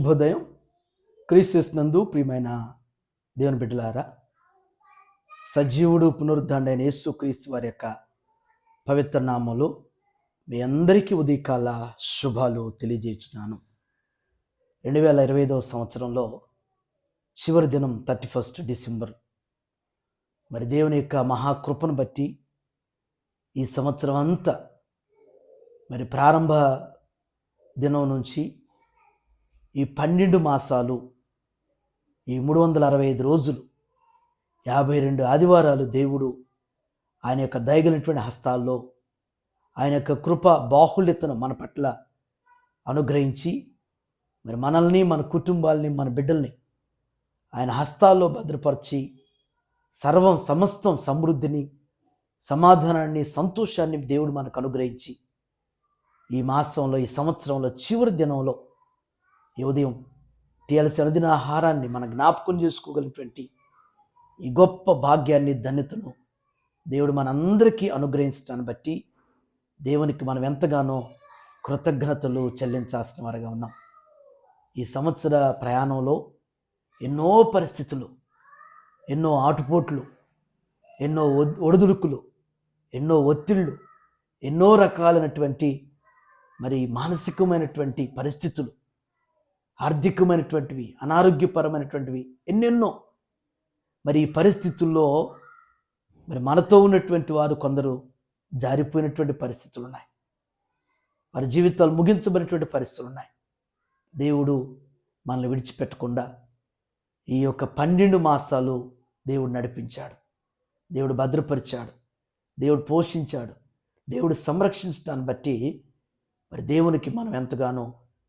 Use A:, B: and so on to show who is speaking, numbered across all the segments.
A: శుభోదయం. క్రీస్తునందు ప్రియమైన దేవుని బిడ్డలారా, సజీవుడు పునరుద్ధారుడైన యేసుక్రీస్తు వారి యొక్క పవిత్ర నామములో మీ అందరికీ ఉదయకాల శుభాలు తెలియజేస్తున్నాను. 2025 సంవత్సరంలో చివరి దినం 31 డిసెంబర్. మరి దేవుని యొక్క మహాకృపను బట్టి ఈ సంవత్సరం అంతా మరి ప్రారంభ దినం నుంచి ఈ 12 మాసాలు, ఈ 365 రోజులు, 52 ఆదివారాలు దేవుడు ఆయన యొక్క దయగలిగినటువంటి హస్తాల్లో ఆయన యొక్క కృప బాహుళ్యతను మన పట్ల అనుగ్రహించి మరి మనల్ని, మన కుటుంబాలని, మన బిడ్డల్ని ఆయన హస్తాల్లో భద్రపరిచి సమస్తం సమృద్ధిని, సమాధానాన్ని, సంతోషాన్ని దేవుడు మనకు అనుగ్రహించి ఈ మాసంలో, ఈ సంవత్సరంలో చివరి దినంలో ఈ ఉదయం టీఎల్సీ అనుదిన ఆహారాన్ని మన జ్ఞాపకం చేసుకోగలిగినటువంటి ఈ గొప్ప భాగ్యాన్ని, ధన్యతను దేవుడు మనందరికీ అనుగ్రహించడాన్ని బట్టి దేవునికి మనం ఎంతగానో కృతజ్ఞతలు చెల్లించాల్సిన వారిగా ఉన్నాం. ఈ సంవత్సర ప్రయాణంలో ఎన్నో పరిస్థితులు, ఎన్నో ఆటుపోట్లు, ఎన్నో ఒడిదుడుకులు, ఎన్నో ఒత్తిళ్ళు, ఎన్నో రకాలైనటువంటి మరి మానసికమైనటువంటి పరిస్థితులు, ఆర్థికమైనటువంటివి, అనారోగ్యపరమైనటువంటివి, ఎన్నెన్నో మరి ఈ పరిస్థితుల్లో మరి మనతో ఉన్నటువంటి వారు కొందరు జారిపోయినటువంటి పరిస్థితులు ఉన్నాయి. వారి జీవితాలు ముగించబడినటువంటి పరిస్థితులు ఉన్నాయి. దేవుడు మనల్ని విడిచిపెట్టకుండా ఈ యొక్క 12 మాసాలు దేవుడు నడిపించాడు, దేవుడు భద్రపరిచాడు, దేవుడు పోషించాడు, దేవుడు సంరక్షించడాన్ని బట్టి మరి దేవునికి మనం ఎంతగానో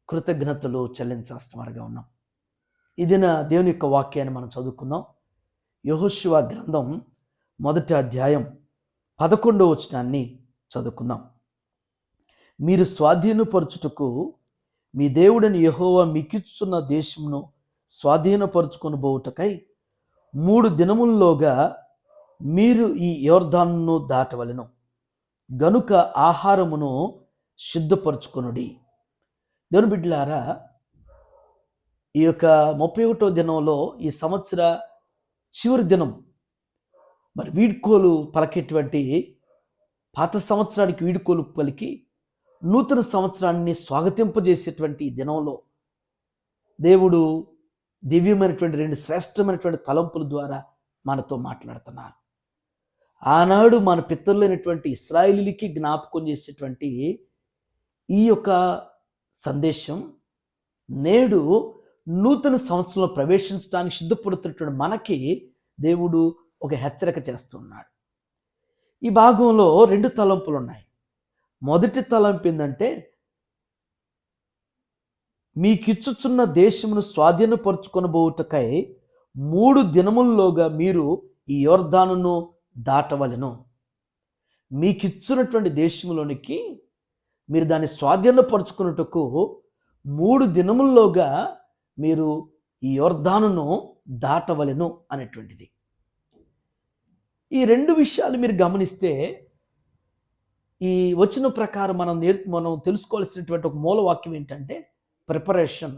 A: కృతజ్ఞతలు చెల్లించాల్సిన వారిగా ఉన్నాం. ఇది దేవుని యొక్క వాక్యాన్ని మనం చదువుకుందాం. యెహోషువ గ్రంథం 1వ అధ్యాయం 11వ వచనాన్ని చదువుకుందాం. మీరు స్వాధీనపరచుటకు మీ దేవుడని యెహోవా మీకిచ్చున్న దేశమును స్వాధీనపరుచుకొని పోవుటకై 3 దినముల్లోగా మీరు ఈ యొర్దానును దాటవలెను. గనుక ఆహారమును సిద్ధపరచుకొనుడి. దేవుని బిడ్డలారా, ఈ యొక్క 31వ దినంలో, ఈ సంవత్సర చివరి దినం, మరి వీడ్కోలు పలికేటువంటి, పాత సంవత్సరానికి వీడ్కోలు పలికి నూతన సంవత్సరాన్ని స్వాగతింపజేసేటువంటి ఈ దినంలో దేవుడు దివ్యమైనటువంటి 2 శ్రేష్టమైనటువంటి తలంపుల ద్వారా మనతో మాట్లాడుతున్నారు. ఆనాడు మన పితరులైనటువంటి ఇశ్రాయేలీయులకి జ్ఞాపకం చేసేటువంటి ఈ యొక్క సందేశం నేడు నూతన సంవత్సరంలో ప్రవేశించడానికి సిద్ధపడుతున్నటువంటి మనకి దేవుడు ఒక హెచ్చరిక చేస్తున్నాడు. ఈ భాగంలో 2 తలంపులు ఉన్నాయి. మొదటి తలంపు ఏంటంటే, మీకిచ్చుచున్న దేశమును స్వాధీనపరుచుకొనబోవుటకై 3 దినముల్లోగా మీరు ఈ యొర్దానును దాటవలెను. మీకిచ్చున్నటువంటి దేశంలోనికి మీరు దాన్ని స్వాధీనపరుచుకున్నట్టుకు 3 దినముల్లోగా మీరు ఈ యొర్దానును దాటవలెను అనేటువంటిది. ఈ 2 విషయాలు మీరు గమనిస్తే, ఈ వచనం ప్రకారం మనం తెలుసుకోవాల్సినటువంటి ఒక మూలవాక్యం ఏంటంటే, ప్రిపరేషన్,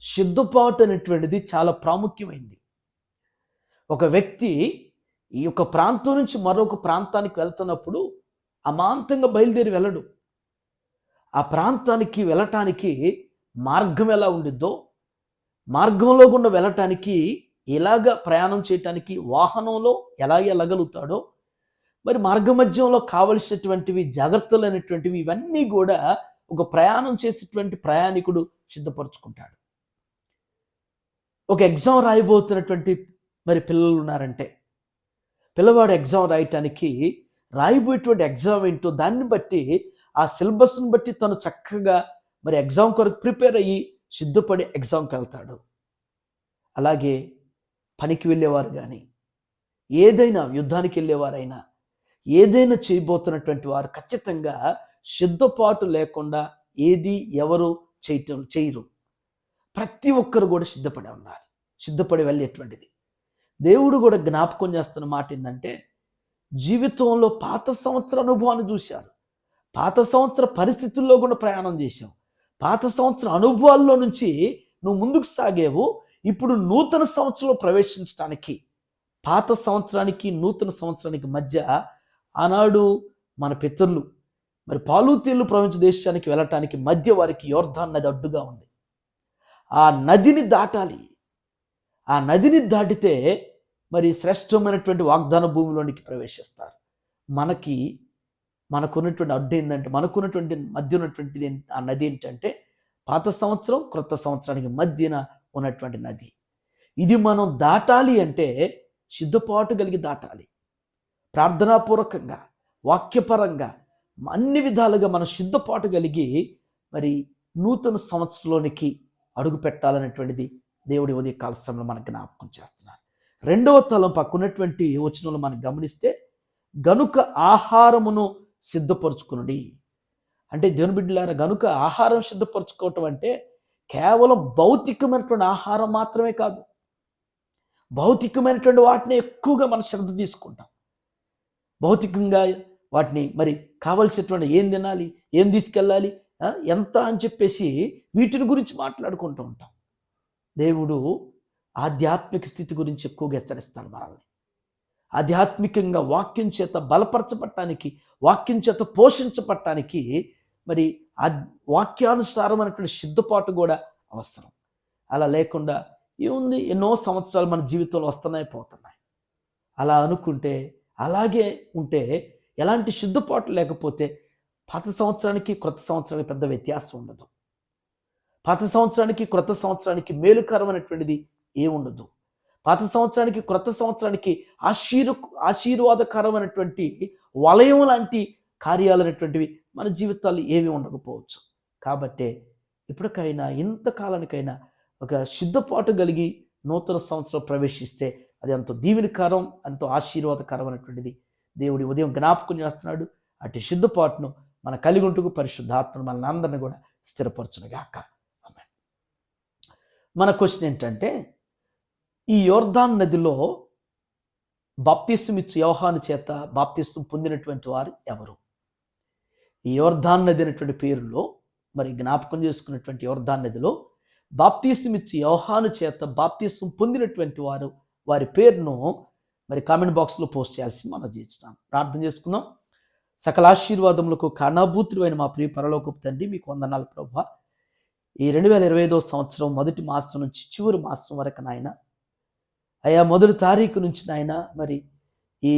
A: సిద్ధపాటు అనేటువంటిది చాలా ప్రాముఖ్యమైంది. ఒక వ్యక్తి ఈ యొక్క ప్రాంతం నుంచి మరొక ప్రాంతానికి వెళ్తున్నప్పుడు అమాంతంగా బయలుదేరి వెళ్ళడు. ఆ ప్రాంతానికి వెళ్ళటానికి మార్గం ఎలా ఉండిద్దో, మార్గంలో గుండా వెళ్ళటానికి, ఎలాగ ప్రయాణం చేయటానికి వాహనంలో ఎలా వెళ్ళగలుగుతాడో, మరి మార్గ మధ్యంలో కావలసినటువంటివి, జాగ్రత్తలు అనేటువంటివి, ఇవన్నీ కూడా ఒక ప్రయాణం చేసేటువంటి ప్రయాణికుడు సిద్ధపరచుకుంటాడు. ఒక ఎగ్జామ్ రాయబోతున్నటువంటి మరి పిల్లలు ఉన్నారంటే, పిల్లవాడు ఎగ్జామ్ రాయటానికి రాయబోయేటువంటి ఎగ్జామ్ ఏంటో దాన్ని బట్టి, ఆ సిలబస్ని బట్టి తను చక్కగా మరి ఎగ్జామ్ కొరకు ప్రిపేర్ అయ్యి సిద్ధపడి ఎగ్జామ్కి వెళ్తాడు. అలాగే పనికి వెళ్ళేవారు కానీ, ఏదైనా యుద్ధానికి వెళ్ళేవారైనా, ఏదైనా చేయబోతున్నటువంటి వారు ఖచ్చితంగా సిద్ధపాటు లేకుండా ఏది ఎవరు చేయరు. ప్రతి ఒక్కరు కూడా సిద్ధపడి ఉన్నారు, సిద్ధపడి వెళ్ళేటువంటిది. దేవుడు కూడా జ్ఞాపకం చేస్తున్న మాట ఏంటంటే, జీవితంలో పాత సంవత్సర అనుభవాన్ని చూశారు, పాత సంవత్సర పరిస్థితుల్లో కూడా ప్రయాణం చేశాం, పాత సంవత్సరం అనుభవాల్లో నుంచి నువ్వు ముందుకు సాగేవు. ఇప్పుడు నూతన సంవత్సరంలో ప్రవేశించడానికి, పాత సంవత్సరానికి నూతన సంవత్సరానికి మధ్య ఆనాడు మన పితరులు మరి పాలూతీళ్లు ప్రపంచ దేశానికి వెళ్ళటానికి మధ్య వారికి యోర్దాన్ నది అడ్డుగా ఉంది. ఆ నదిని దాటాలి. ఆ నదిని దాటితే మరి శ్రేష్టమైనటువంటి వాగ్దాన భూమిలోనికి ప్రవేశిస్తారు. మనకున్నటువంటి అడ్డు ఏంటంటే, మనకున్నటువంటి మధ్య ఉన్నటువంటిది ఆ నది ఏంటంటే పాత సంవత్సరం క్రొత్త సంవత్సరానికి మధ్యన ఉన్నటువంటి నది. ఇది మనం దాటాలి అంటే సిద్ధపాటు కలిగి దాటాలి. ప్రార్థనాపూర్వకంగా, వాక్యపరంగా, అన్ని విధాలుగా మనం సిద్ధపాటు కలిగి మరి నూతన సంవత్సరంలోనికి అడుగు పెట్టాలనేటువంటిది దేవుడి ఉదయకాల సమయంలో మనకు జ్ఞాపకం చేస్తున్నారు. రెండవ తలం పక్కనటువంటి వచనంలో మనం గమనిస్తే, గనుక ఆహారమును సిద్ధపరచుకునుడి. అంటే దేవుని బిడ్డలారా, గనుక ఆహారం సిద్ధపరచుకోవటం అంటే కేవలం భౌతికమైనటువంటి ఆహారం మాత్రమే కాదు. భౌతికమైనటువంటి వాటిని ఎక్కువగా మనం శ్రద్ధ తీసుకుంటాం. భౌతికంగా వాటిని మరి కావలసినటువంటి ఏం తినాలి, ఏం తీసుకెళ్ళాలి, ఎంత అని చెప్పేసి వీటిని గురించి మాట్లాడుకుంటూ ఉంటాం. దేవుడు ఆధ్యాత్మిక స్థితి గురించి ఎక్కువగా హెచ్చరిస్తాడు మనల్ని. ఆధ్యాత్మికంగా వాక్యం చేత బలపరచబడటానికి, వాక్యం చేత పోషించబడటానికి మరి ఆ వాక్యానుసారమైనటువంటి సిద్ధపాటు కూడా అవసరం. అలా లేకుండా ఏముంది, ఎన్నో సంవత్సరాలు మన జీవితంలో వస్తున్నాయి పోతున్నాయి అలా అనుకుంటే, అలాగే ఉంటే, ఎలాంటి సిద్ధపాటు లేకపోతే పాత సంవత్సరానికి క్రొత్త సంవత్సరానికి పెద్ద వ్యత్యాసం ఉండదు. పాత సంవత్సరానికి క్రొత్త సంవత్సరానికి మేలుకరమైనటువంటిది ఏముండదు. పాత సంవత్సరానికి క్రొత్త సంవత్సరానికి ఆశీర్వాదకరమైనటువంటి వలయం లాంటి కార్యాలు అనేటువంటివి మన జీవితాలు ఏవి ఉండకపోవచ్చు. కాబట్టే ఇప్పటికైనా, ఇంతకాలానికైనా ఒక సిద్ధపాటు కలిగి నూతన సంవత్సరం ప్రవేశిస్తే అది ఎంతో దీవెనకరం, ఎంతో ఆశీర్వాదకరమైనటువంటిది దేవుడి ఉదయం జ్ఞాపకం చేస్తున్నాడు. అటు సిద్ధపాటును మన కలిగి ఉంటూ పరిశుద్ధాత్మను మన అందరిని కూడా స్థిరపరచునుగాక. ఆమేన్. మన క్వశ్చన్ ఏంటంటే, ఈ యోర్దాన్ నదిలో బాప్తిస్మం ఇచ్చు యోహాను చేత బాప్తిస్మం పొందినటువంటి వారు ఎవరు? ఈ యోర్దాన్ నది అనేటువంటి పేరులో మరి జ్ఞాపకం చేసుకున్నటువంటి యోర్దాన్ నదిలో బాప్తిస్మం ఇచ్చు యోహాను చేత బాప్తిస్మం పొందినటువంటి వారు, వారి పేరును మరి కామెంట్ బాక్స్లో పోస్ట్ చేయాల్సి మనం చేస్తున్నాం. ప్రార్థన చేసుకుందాం. సకల ఆశీర్వాదములకు కారణభూతుడు అయిన మా ప్రియ పరలోకపు తండ్రి, మీకు వందనాలు ప్రభువా. ఈ 2025 సంవత్సరం మొదటి మాసం నుంచి చివరి మాసం వరకు నాయన, అయా మొదటి తారీఖు నుంచి నాయన మరి ఈ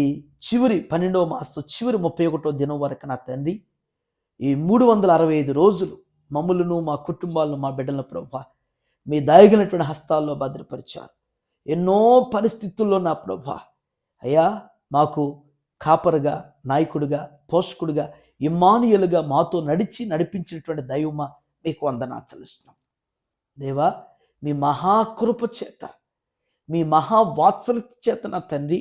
A: చివరి 12వ మాసం చివరి 31వ దినం వరకు నా తండ్రి, ఈ 365 రోజులు మమ్ములను, మా కుటుంబాలను, మా బిడ్డలను ప్రభువా మీ దయగలిగినటువంటి హస్తాల్లో భద్రపరిచారు. ఎన్నో పరిస్థితుల్లో నా ప్రభువా అయ్యా మాకు కాపరుగా, నాయకుడిగా, పోషకుడిగా, ఇమ్మానుయేలుగా మాతో నడిపించినటువంటి దైవమా మీకు వందనాలు చెల్లిస్తున్నాం. దేవా, మీ మహాకృప చేత, మీ మహావాత్సల్యత చేత నా తండ్రి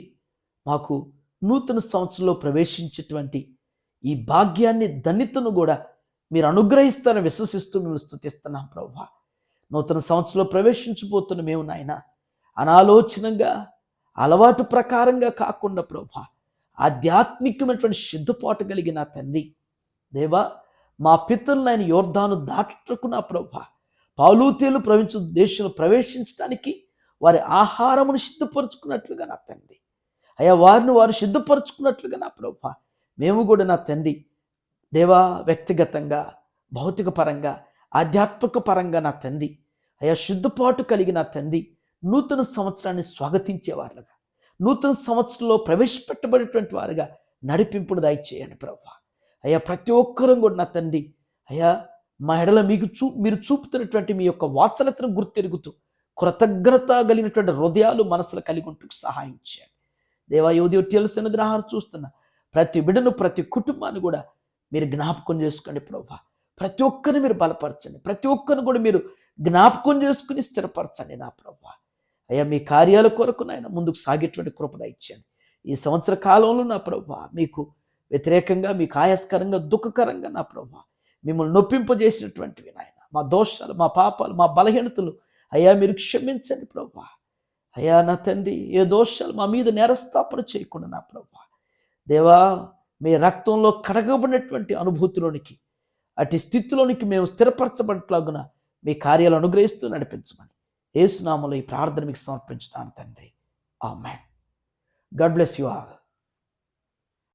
A: మాకు నూతన సంవత్సరంలో ప్రవేశించేటువంటి ఈ భాగ్యాన్ని, ధన్యతను కూడా మీరు అనుగ్రహిస్తారని విశ్వసిస్తూ మేము స్తుతిస్తున్నాం ప్రభువా. నూతన సంవత్సరంలో ప్రవేశించబోతున్న మేము నాయన అనాలోచనంగా, అలవాటు ప్రకారంగా కాకుండా ప్రభువా ఆధ్యాత్మికమైనటువంటి సిద్ధపాటు కలిగిన తండ్రి దేవా, మా పితరులను ఆయన యోర్దాను దాటుటకు నా ప్రభువా పాలూతీలు ప్రపంచ దేశంలో ప్రవేశించడానికి వారి ఆహారమును సిద్ధపరచుకున్నట్లుగా నా తండ్రి అయ్యా, వారిని వారు సిద్ధపరచుకున్నట్లుగా నా ప్రభువా మేము కూడా నా తండ్రి దేవా వ్యక్తిగతంగా, భౌతిక పరంగా, ఆధ్యాత్మిక పరంగా నా తండ్రి అయ్యా సిద్ధపాటు కలిగిన తండ్రి నూతన సంవత్సరాన్ని స్వాగతించేవారుగా, నూతన సంవత్సరంలో ప్రవేశపెట్టబడేటువంటి వారుగా నడిపింపుడు దయచేయండి ప్రభువా. అయ్యా ప్రతి ఒక్కరూ కూడా నా తండ్రి అయ్యా మా ఎడల మీరు చూపుతున్నటువంటి మీ యొక్క వాత్సల్యతను గుర్తెరుగుతూ కృతజ్ఞత కలిగినటువంటి హృదయాలు, మనసులు కలిగి ఉంటూ సహాయం చేయండి దేవా. యువతి తెలుస్తున్నది ఆహారం చూస్తున్న ప్రతి బిడ్డను, ప్రతి కుటుంబాన్ని కూడా మీరు జ్ఞాపకం చేసుకోండి ప్రభువా. ప్రతి ఒక్కరిని మీరు బలపరచండి, ప్రతి ఒక్కరిని కూడా మీరు జ్ఞాపకం చేసుకుని స్థిరపరచండి నా ప్రభువా. అయ్యా మీ కార్యాల కొరకు నాయన ముందుకు సాగేటువంటి కృప దయచేయండి. ఈ సంవత్సర కాలంలో నా ప్రభువా మీకు వ్యతిరేకంగా, మీకు ఆయాస్కరంగా, దుఃఖకరంగా నా ప్రభువా మిమ్మల్ని నొప్పింపజేసినటువంటివి నాయన మా దోషాలు, మా పాపాలు, మా బలహీనతలు అయ్యా మీరు క్షమించండి ప్రభువా. అయ్యా నా తండ్రి ఏ దోషాలు మా మీద నేరస్థాపన చేయకుండా నా ప్రభువా దేవా మీ రక్తంలో కడగబడినటువంటి అనుభూతిలోనికి అటు స్థితిలోనికి మేము స్థిరపరచబట్లాగున మీ కార్యాలు అనుగ్రహిస్తూ నడిపించమని యేసు నామములో ఈ ప్రార్థన మీకు సమర్పించుతాను తండ్రి. Amen. God bless you all.